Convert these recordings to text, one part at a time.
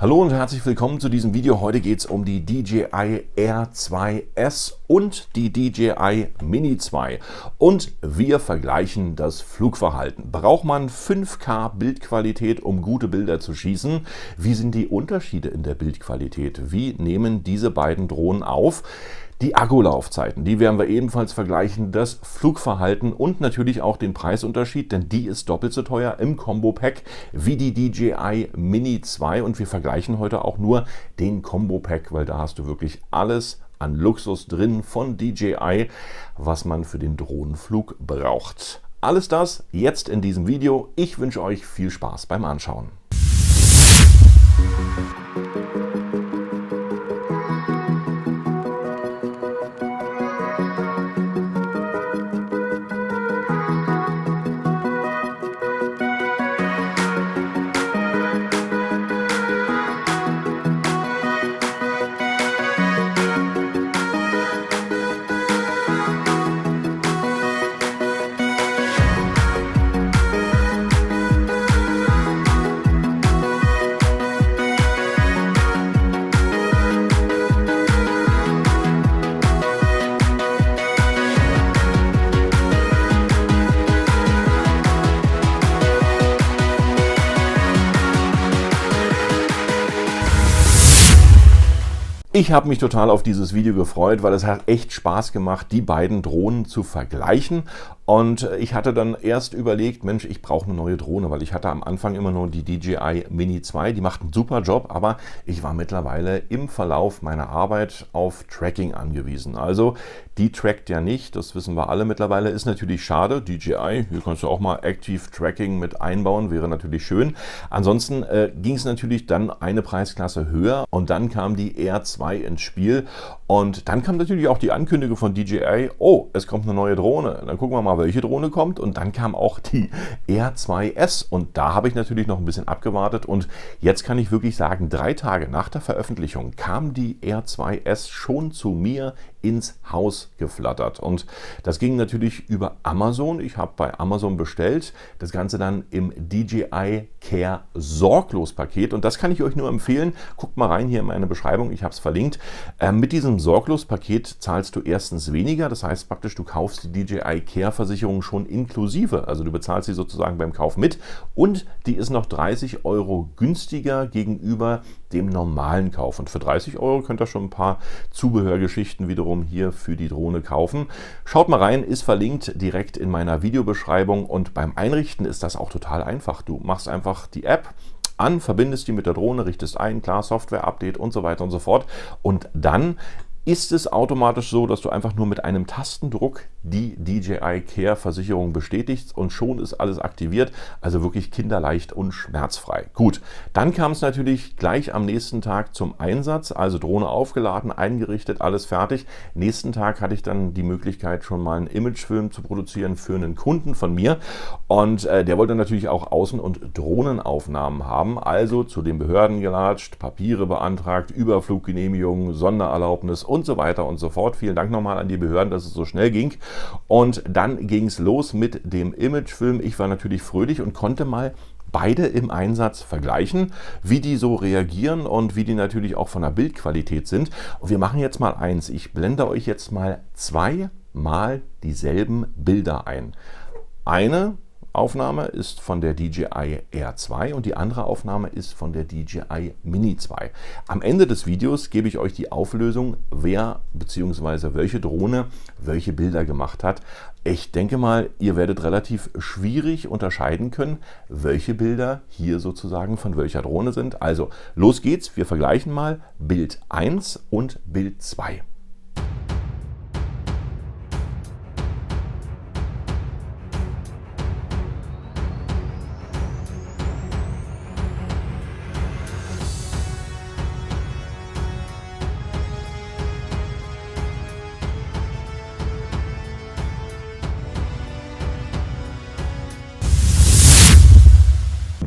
Hallo und herzlich willkommen zu diesem Video. Heute geht es um die DJI Air 2S und die DJI Mini 2 und wir vergleichen das Flugverhalten. Braucht man 5K Bildqualität, um gute Bilder zu schießen? Wie sind die Unterschiede in der Bildqualität? Wie nehmen diese beiden Drohnen auf? Die Akkulaufzeiten, die werden wir ebenfalls vergleichen, das Flugverhalten und natürlich auch den Preisunterschied, denn die ist doppelt so teuer im Combo-Pack wie die DJI Mini 2 und wir vergleichen heute auch nur den Combo-Pack, weil da hast du wirklich alles an Luxus drin von DJI, was man für den Drohnenflug braucht. Alles das jetzt in diesem Video. Ich wünsche euch viel Spaß beim Anschauen. Ich habe mich total auf dieses Video gefreut, weil es hat echt Spaß gemacht, die beiden Drohnen zu vergleichen. Und ich hatte dann erst überlegt, Mensch, ich brauche eine neue Drohne, weil ich hatte am Anfang immer nur die DJI Mini 2, die macht einen super Job, aber ich war mittlerweile im Verlauf meiner Arbeit auf Tracking angewiesen. Also die trackt ja nicht, das wissen wir alle mittlerweile, ist natürlich schade. DJI, hier kannst du auch mal Active Tracking mit einbauen, wäre natürlich schön. Ansonsten ging es natürlich dann eine Preisklasse höher und dann kam die Air 2 ins Spiel und dann kam natürlich auch die Ankündigung von DJI, oh, es kommt eine neue Drohne. Dann gucken wir mal, welche Drohne kommt und dann kam auch die Air 2S und da habe ich natürlich noch ein bisschen abgewartet und jetzt kann ich wirklich sagen, 3 Tage nach der Veröffentlichung kam die Air 2S schon zu mir ins Haus geflattert und das ging natürlich über Amazon. Ich habe bei Amazon bestellt, das Ganze dann im DJI Care Sorglos Paket und das kann ich euch nur empfehlen. Guckt mal rein hier in meine Beschreibung, ich habe es verlinkt. Mit diesem Sorglos Paket zahlst du erstens weniger, das heißt praktisch, du kaufst die DJI Care Versicherung schon inklusive, also du bezahlst sie sozusagen beim Kauf mit und die ist noch 30 € günstiger gegenüber dem normalen Kauf und für 30 € könnt ihr schon ein paar Zubehörgeschichten wiederum hier für die Drohne kaufen. Schaut mal rein, ist verlinkt direkt in meiner Videobeschreibung und beim Einrichten ist das auch total einfach. Du machst einfach die App an, verbindest die mit der Drohne, richtest ein, klar, Software-Update und so weiter und so fort und dann ist es automatisch so, dass du einfach nur mit einem Tastendruck die DJI Care Versicherung bestätigst und schon ist alles aktiviert, also wirklich kinderleicht und schmerzfrei. Gut, dann kam es natürlich gleich am nächsten Tag zum Einsatz, also Drohne aufgeladen, eingerichtet, alles fertig. Nächsten Tag hatte ich dann die Möglichkeit, schon mal einen Imagefilm zu produzieren für einen Kunden von mir und der wollte natürlich auch Außen- und Drohnenaufnahmen haben, also zu den Behörden gelatscht, Papiere beantragt, Überfluggenehmigung, Sondererlaubnis und so weiter und so fort. Vielen Dank nochmal an die Behörden, dass es so schnell ging. Und dann ging es los mit dem Imagefilm. Ich war natürlich fröhlich und konnte mal beide im Einsatz vergleichen, wie die so reagieren und wie die natürlich auch von der Bildqualität sind. Und wir machen jetzt mal eins. Ich blende euch jetzt mal zweimal dieselben Bilder ein. Eine Aufnahme ist von der DJI Air 2 und die andere Aufnahme ist von der DJI Mini 2. Am Ende des Videos gebe ich euch die Auflösung, wer bzw. welche Drohne welche Bilder gemacht hat. Ich denke mal, ihr werdet relativ schwierig unterscheiden können, welche Bilder hier sozusagen von welcher Drohne sind. Also los geht's, wir vergleichen mal Bild 1 und Bild 2.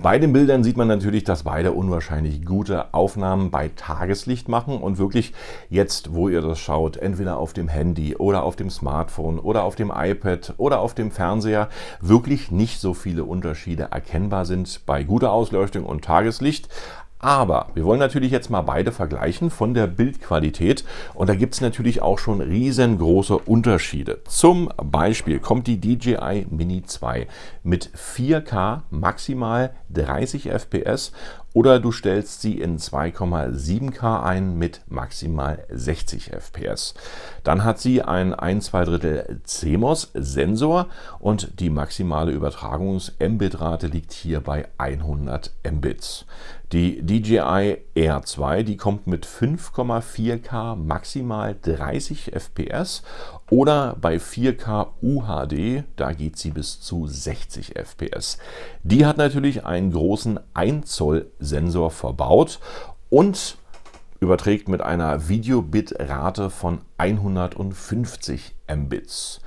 Bei den Bildern sieht man natürlich, dass beide unwahrscheinlich gute Aufnahmen bei Tageslicht machen und wirklich jetzt, wo ihr das schaut, entweder auf dem Handy oder auf dem Smartphone oder auf dem iPad oder auf dem Fernseher, wirklich nicht so viele Unterschiede erkennbar sind bei guter Ausleuchtung und Tageslicht. Aber wir wollen natürlich jetzt mal beide vergleichen von der Bildqualität und da gibt es natürlich auch schon riesengroße Unterschiede. Zum Beispiel kommt die DJI Mini 2 mit 4K maximal 30 FPS oder du stellst sie in 2,7K ein mit maximal 60 FPS. Dann hat sie einen 1/2 CMOS-Sensor und die maximale Übertragungs-Mbit-Rate liegt hier bei 100 Mbits. Die DJI Air 2, die kommt mit 5,4K maximal 30 FPS oder bei 4K UHD, da geht sie bis zu 60 FPS. Die hat natürlich einen großen 1 Zoll Sensor verbaut und überträgt mit einer Videobitrate von 150 Mbits.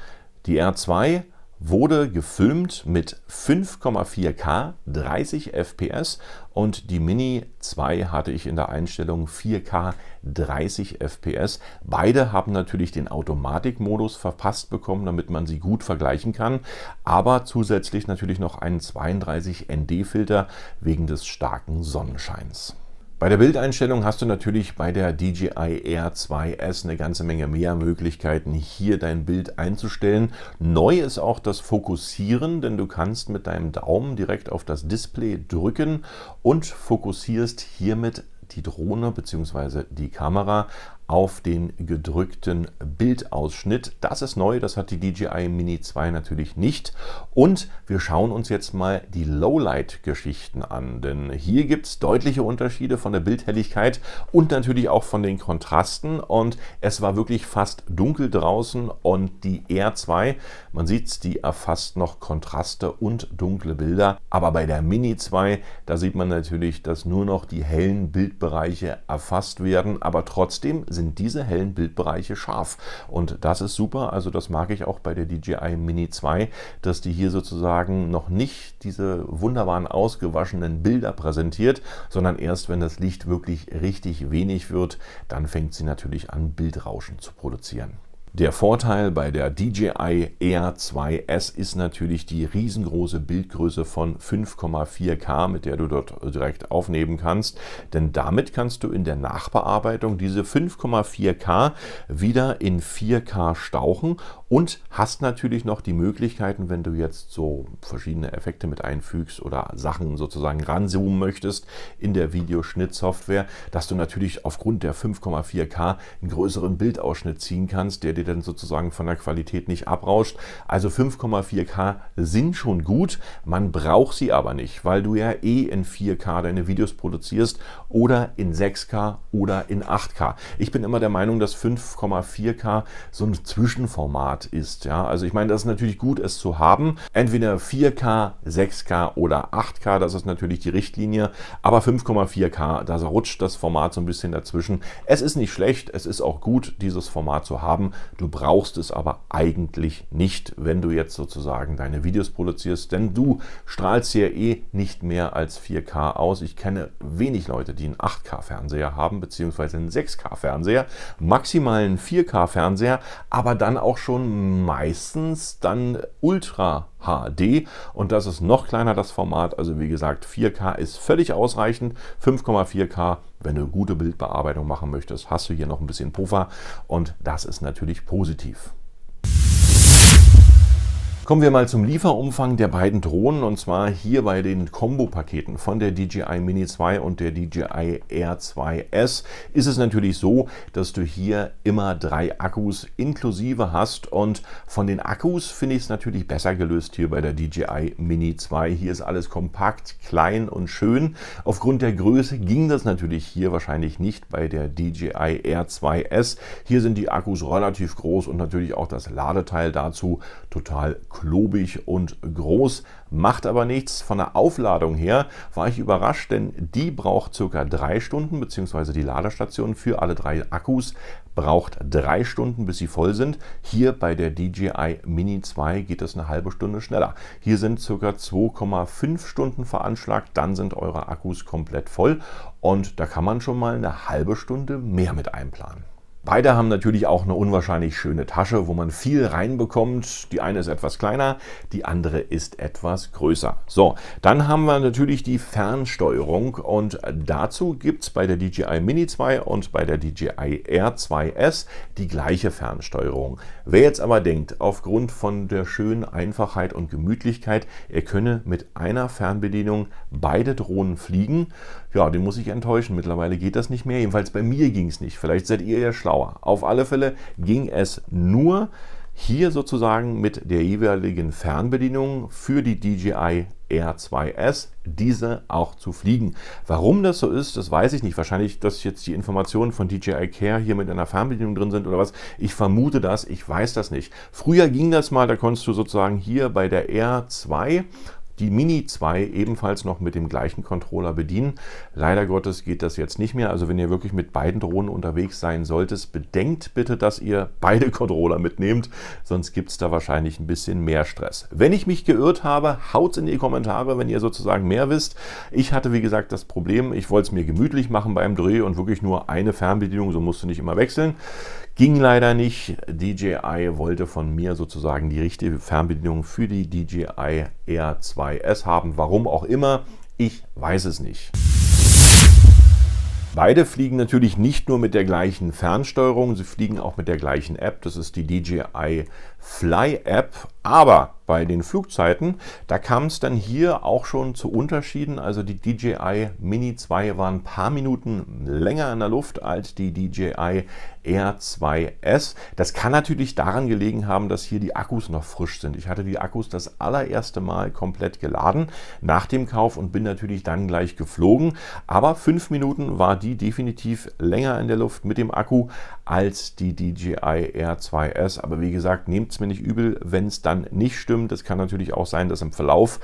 Die R 2 wurde gefilmt mit 5,4K 30 FPS und die Mini 2 hatte ich in der Einstellung 4K 30 FPS. Beide haben natürlich den Automatikmodus verpasst bekommen, damit man sie gut vergleichen kann, aber zusätzlich natürlich noch einen 32ND-Filter wegen des starken Sonnenscheins. Bei der Bildeinstellung hast du natürlich bei der DJI Air 2S eine ganze Menge mehr Möglichkeiten, hier dein Bild einzustellen. Neu ist auch das Fokussieren, denn du kannst mit deinem Daumen direkt auf das Display drücken und fokussierst hiermit die Drohne bzw. die Kamera auf den gedrückten Bildausschnitt. Das ist neu, das hat die DJI Mini 2 natürlich nicht. Und wir schauen uns jetzt mal die Lowlight-Geschichten an, denn hier gibt es deutliche Unterschiede von der Bildhelligkeit und natürlich auch von den Kontrasten. Und es war wirklich fast dunkel draußen und die Air 2, man sieht es, die erfasst noch Kontraste und dunkle Bilder. Aber bei der Mini 2, da sieht man natürlich, dass nur noch die hellen Bildbereiche erfasst werden, aber trotzdem sind diese hellen Bildbereiche scharf. Und das ist super, also das mag ich auch bei der DJI Mini 2, dass die hier sozusagen noch nicht diese wunderbaren ausgewaschenen Bilder präsentiert, sondern erst wenn das Licht wirklich richtig wenig wird, dann fängt sie natürlich an, Bildrauschen zu produzieren. Der Vorteil bei der DJI Air 2S ist natürlich die riesengroße Bildgröße von 5,4K, mit der du dort direkt aufnehmen kannst, denn damit kannst du in der Nachbearbeitung diese 5,4K wieder in 4K stauchen und hast natürlich noch die Möglichkeiten, wenn du jetzt so verschiedene Effekte mit einfügst oder Sachen sozusagen ranzoomen möchtest in der Videoschnittsoftware, dass du natürlich aufgrund der 5,4K einen größeren Bildausschnitt ziehen kannst, der dir dann sozusagen von der Qualität nicht abrauscht. Also 5,4K sind schon gut, man braucht sie aber nicht, weil du ja in 4K deine Videos produzierst oder in 6K oder in 8K. Ich bin immer der Meinung, dass 5,4K so ein Zwischenformat ist. Ja? Also ich meine, das ist natürlich gut, es zu haben. Entweder 4K, 6K oder 8K, das ist natürlich die Richtlinie, aber 5,4K, da rutscht das Format so ein bisschen dazwischen. Es ist nicht schlecht, es ist auch gut, dieses Format zu haben. Du brauchst es aber eigentlich nicht, wenn du jetzt sozusagen deine Videos produzierst, denn du strahlst ja nicht mehr als 4K aus. Ich kenne wenig Leute, die einen 8K-Fernseher haben, beziehungsweise einen 6K-Fernseher, maximal einen 4K-Fernseher, aber dann auch schon meistens dann Ultra HD und das ist noch kleiner, das Format. Also wie gesagt, 4K ist völlig ausreichend. 5,4K, wenn du gute Bildbearbeitung machen möchtest, hast du hier noch ein bisschen Puffer und das ist natürlich positiv. Kommen wir mal zum Lieferumfang der beiden Drohnen und zwar hier bei den Kombo-Paketen von der DJI Mini 2 und der DJI Air 2S ist es natürlich so, dass du hier immer 3 Akkus inklusive hast und von den Akkus finde ich es natürlich besser gelöst hier bei der DJI Mini 2. Hier ist alles kompakt, klein und schön. Aufgrund der Größe ging das natürlich hier wahrscheinlich nicht bei der DJI Air 2S. Hier sind die Akkus relativ groß und natürlich auch das Ladeteil dazu total klobig und groß, macht aber nichts. Von der Aufladung her war ich überrascht, denn die braucht ca. 3 Stunden, beziehungsweise die Ladestation für alle 3 Akkus braucht 3 Stunden, bis sie voll sind. Hier bei der DJI Mini 2 geht es eine halbe Stunde schneller. Hier sind ca. 2,5 Stunden veranschlagt, dann sind eure Akkus komplett voll und da kann man schon mal eine halbe Stunde mehr mit einplanen. Beide haben natürlich auch eine unwahrscheinlich schöne Tasche, wo man viel reinbekommt. Die eine ist etwas kleiner, die andere ist etwas größer. So, dann haben wir natürlich die Fernsteuerung und dazu gibt es bei der DJI Mini 2 und bei der DJI Air 2S die gleiche Fernsteuerung. Wer jetzt aber denkt, aufgrund von der schönen Einfachheit und Gemütlichkeit, er könne mit einer Fernbedienung beide Drohnen fliegen, ja, den muss ich enttäuschen. Mittlerweile geht das nicht mehr. Jedenfalls bei mir ging es nicht. Vielleicht seid ihr ja schlauer. Auf alle Fälle ging es nur hier sozusagen mit der jeweiligen Fernbedienung für die DJI Air 2S, diese auch zu fliegen. Warum das so ist, das weiß ich nicht. Wahrscheinlich, dass jetzt die Informationen von DJI Care hier mit einer Fernbedienung drin sind oder was. Ich vermute das, ich weiß das nicht. Früher ging das mal, da konntest du sozusagen hier bei der Air 2 die Mini 2 ebenfalls noch mit dem gleichen Controller bedienen. Leider Gottes geht das jetzt nicht mehr. Also wenn ihr wirklich mit beiden Drohnen unterwegs sein solltet, bedenkt bitte, dass ihr beide Controller mitnehmt, sonst gibt es da wahrscheinlich ein bisschen mehr Stress. Wenn ich mich geirrt habe, haut's in die Kommentare, wenn ihr sozusagen mehr wisst. Ich hatte, wie gesagt, das Problem, ich wollte es mir gemütlich machen beim Dreh und wirklich nur eine Fernbedienung, so musst du nicht immer wechseln. Ging leider nicht. DJI wollte von mir sozusagen die richtige Fernbedienung für die DJI Air 2S haben. Warum auch immer, ich weiß es nicht. Beide fliegen natürlich nicht nur mit der gleichen Fernsteuerung, sie fliegen auch mit der gleichen App. Das ist die DJI Fly App. Aber bei den Flugzeiten, da kam es dann hier auch schon zu Unterschieden. Also die DJI Mini 2 war ein paar Minuten länger in der Luft als die DJI Air 2S. Das kann natürlich daran gelegen haben, dass hier die Akkus noch frisch sind. Ich hatte die Akkus das allererste Mal komplett geladen nach dem Kauf und bin natürlich dann gleich geflogen. Aber 5 Minuten war die definitiv länger in der Luft mit dem Akku als die DJI Air 2S. Aber wie gesagt, nehmt es mir nicht übel, wenn es dann nicht stimmt. Es kann natürlich auch sein, dass im Verlauf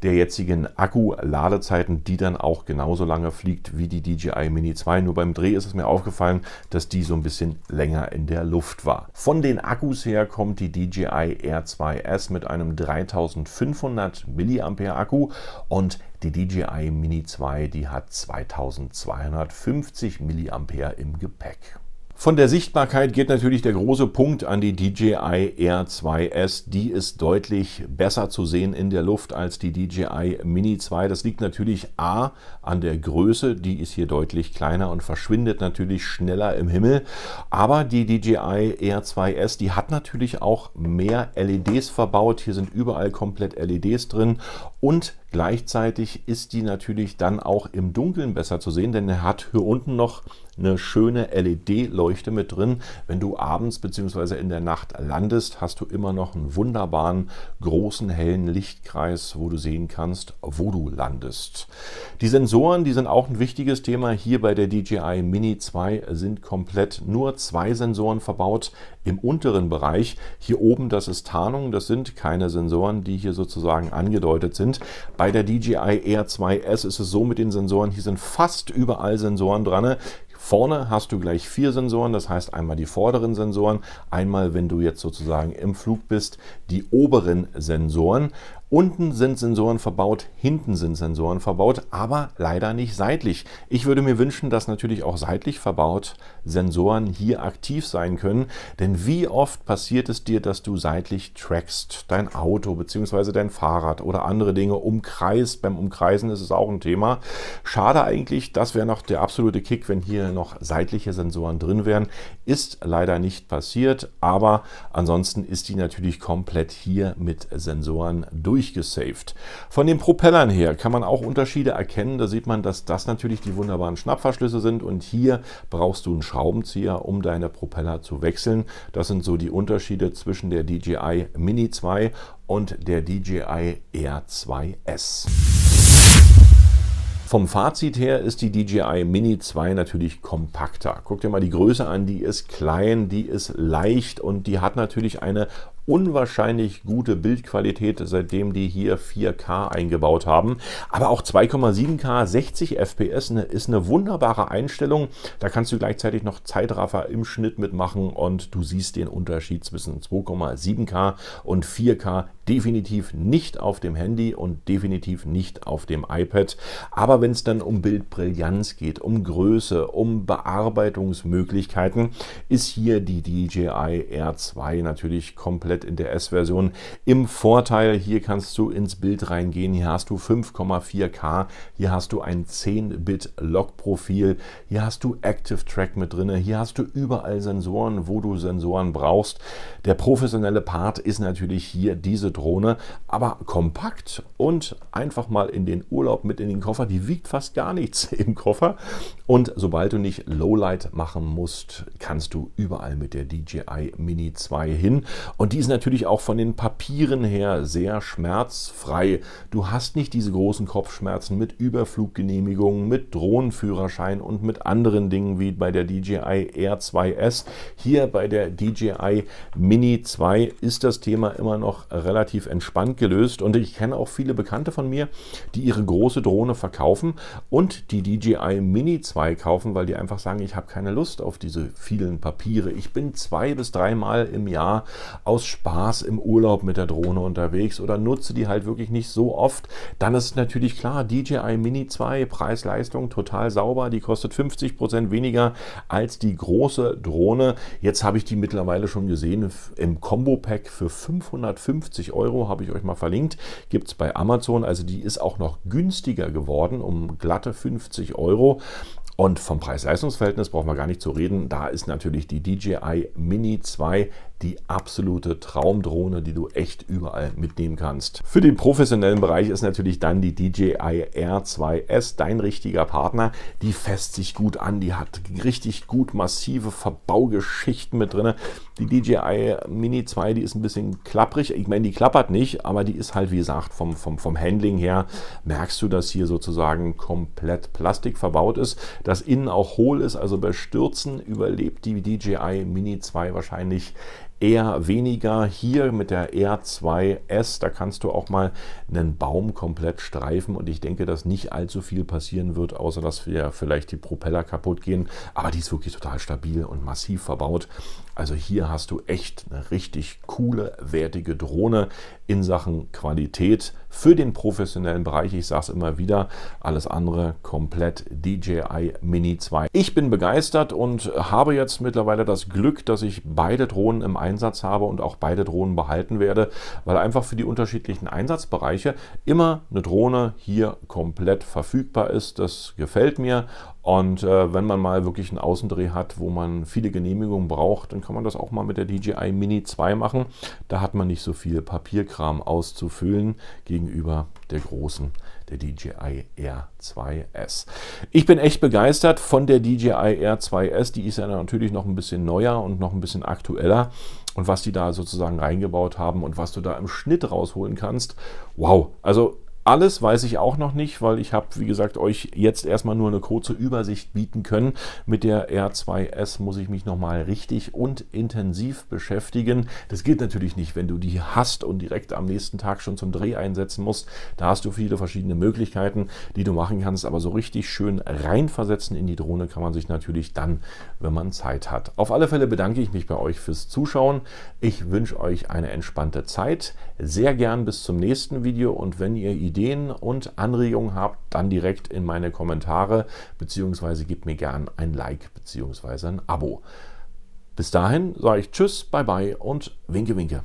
der jetzigen Akku-Ladezeiten die dann auch genauso lange fliegt wie die DJI Mini 2. Nur beim Dreh ist es mir aufgefallen, dass die so ein bisschen länger in der Luft war. Von den Akkus her kommt die DJI Air 2S mit einem 3500 mAh Akku und die DJI Mini 2, die hat 2250 mAh im Gepäck. Von der Sichtbarkeit geht natürlich der große Punkt an die DJI Air 2S. Die ist deutlich besser zu sehen in der Luft als die DJI Mini 2. Das liegt natürlich A an der Größe, die ist hier deutlich kleiner und verschwindet natürlich schneller im Himmel. Aber die DJI Air 2S, die hat natürlich auch mehr LEDs verbaut. Hier sind überall komplett LEDs drin und gleichzeitig ist die natürlich dann auch im Dunkeln besser zu sehen, denn er hat hier unten noch eine schöne LED-Leuchte mit drin. Wenn du abends bzw. in der Nacht landest, hast du immer noch einen wunderbaren, großen, hellen Lichtkreis, wo du sehen kannst, wo du landest. Die Sensoren, die sind auch ein wichtiges Thema. Hier bei der DJI Mini 2 sind komplett nur 2 Sensoren verbaut im unteren Bereich. Hier oben, das ist Tarnung, das sind keine Sensoren, die hier sozusagen angedeutet sind. Bei der DJI Air 2S ist es so mit den Sensoren, hier sind fast überall Sensoren dran. Vorne hast du gleich 4 Sensoren, das heißt einmal die vorderen Sensoren, einmal, wenn du jetzt sozusagen im Flug bist, die oberen Sensoren. Unten sind Sensoren verbaut, hinten sind Sensoren verbaut, aber leider nicht seitlich. Ich würde mir wünschen, dass natürlich auch seitlich verbaut Sensoren hier aktiv sein können, denn wie oft passiert es dir, dass du seitlich trackst, dein Auto bzw. dein Fahrrad oder andere Dinge umkreist. Beim Umkreisen ist es auch ein Thema. Schade eigentlich, das wäre noch der absolute Kick, wenn hier noch seitliche Sensoren drin wären. Ist leider nicht passiert, aber ansonsten ist die natürlich komplett hier mit Sensoren durchgesaved. Von den Propellern her kann man auch Unterschiede erkennen. Da sieht man, dass das natürlich die wunderbaren Schnappverschlüsse sind und hier brauchst du einen Schraubenzieher, um deine Propeller zu wechseln. Das sind so die Unterschiede zwischen der DJI Mini 2 und der DJI Air 2S. Vom Fazit her ist die DJI Mini 2 natürlich kompakter. Guck dir mal die Größe an, die ist klein, die ist leicht und die hat natürlich eine unwahrscheinlich gute Bildqualität, seitdem die hier 4K eingebaut haben. Aber auch 2,7K 60 FPS ist eine wunderbare Einstellung. Da kannst du gleichzeitig noch Zeitraffer im Schnitt mitmachen und du siehst den Unterschied zwischen 2,7K und 4K definitiv nicht auf dem Handy und definitiv nicht auf dem iPad. Aber wenn es dann um Bildbrillanz geht, um Größe, um Bearbeitungsmöglichkeiten, ist hier die DJI R2 natürlich komplett in der S-Version im Vorteil. Hier kannst du ins Bild reingehen. Hier hast du 5,4K. Hier hast du ein 10-Bit-Log-Profil. Hier hast du Active Track mit drin. Hier hast du überall Sensoren, wo du Sensoren brauchst. Der professionelle Part ist natürlich hier diese Drohne, aber kompakt und einfach mal in den Urlaub mit in den Koffer. Die wiegt fast gar nichts im Koffer. Und sobald du nicht Lowlight machen musst, kannst du überall mit der DJI Mini 2 hin. Und die ist natürlich auch von den Papieren her sehr schmerzfrei. Du hast nicht diese großen Kopfschmerzen mit Überfluggenehmigungen, mit Drohnenführerschein und mit anderen Dingen wie bei der DJI R2S. Hier bei der DJI Mini 2 ist das Thema immer noch relativ entspannt gelöst und ich kenne auch viele Bekannte von mir, die ihre große Drohne verkaufen und die DJI Mini 2 kaufen, weil die einfach sagen, ich habe keine Lust auf diese vielen Papiere. Ich bin 2 bis 3 Mal im Jahr aus Spaß im Urlaub mit der Drohne unterwegs oder nutze die halt wirklich nicht so oft. Dann ist natürlich klar, DJI Mini 2, Preis-Leistung total sauber, die kostet 50% weniger als die große Drohne. Jetzt habe ich die mittlerweile schon gesehen im Combo-Pack für 550 Euro, habe ich euch mal verlinkt, gibt es bei Amazon, also die ist auch noch günstiger geworden, um glatte 50 Euro. Und vom Preis-Leistungs-Verhältnis brauchen wir gar nicht zu reden. Da ist natürlich die DJI Mini 2 die absolute Traumdrohne, die du echt überall mitnehmen kannst. Für den professionellen Bereich ist natürlich dann die DJI R2S dein richtiger Partner. Die fässt sich gut an, die hat richtig gut massive Verbaugeschichten mit drin. Die DJI Mini 2, die ist ein bisschen klapprig. Ich meine, die klappert nicht, aber die ist halt, wie gesagt, vom Handling her merkst du, dass hier sozusagen komplett Plastik verbaut ist, dass innen auch hohl ist, also bei Stürzen überlebt die DJI Mini 2 wahrscheinlich eher weniger. Hier mit der R2S, da kannst du auch mal einen Baum komplett streifen und ich denke, dass nicht allzu viel passieren wird, außer dass wir vielleicht die Propeller kaputt gehen, aber die ist wirklich total stabil und massiv verbaut. Also hier hast du echt eine richtig coole, wertige Drohne in Sachen Qualität für den professionellen Bereich. Ich sage es immer wieder, alles andere komplett DJI Mini 2. Ich bin begeistert und habe jetzt mittlerweile das Glück, dass ich beide Drohnen im Einsatz habe und auch beide Drohnen behalten werde, weil einfach für die unterschiedlichen Einsatzbereiche immer eine Drohne hier komplett verfügbar ist. Das gefällt mir. Und wenn man mal wirklich einen Außendreh hat, wo man viele Genehmigungen braucht, dann kann man das auch mal mit der DJI Mini 2 machen. Da hat man nicht so viel Papierkram auszufüllen gegenüber der großen, der DJI R2S. Ich bin echt begeistert von der DJI R2S. Die ist ja natürlich noch ein bisschen neuer und noch ein bisschen aktueller. Und was die da sozusagen reingebaut haben und was du da im Schnitt rausholen kannst, wow, also alles weiß ich auch noch nicht, weil ich habe, wie gesagt, euch jetzt erstmal nur eine kurze Übersicht bieten können. Mit der R2S muss ich mich nochmal richtig und intensiv beschäftigen. Das geht natürlich nicht, wenn du die hast und direkt am nächsten Tag schon zum Dreh einsetzen musst. Da hast du viele verschiedene Möglichkeiten, die du machen kannst, aber so richtig schön reinversetzen in die Drohne kann man sich natürlich dann, wenn man Zeit hat. Auf alle Fälle bedanke ich mich bei euch fürs Zuschauen. Ich wünsche euch eine entspannte Zeit. Sehr gern bis zum nächsten Video und wenn ihr Ideen und Anregungen habt, dann direkt in meine Kommentare beziehungsweise gebt mir gern ein Like beziehungsweise ein Abo. Bis dahin sage ich Tschüss, Bye Bye und Winke Winke.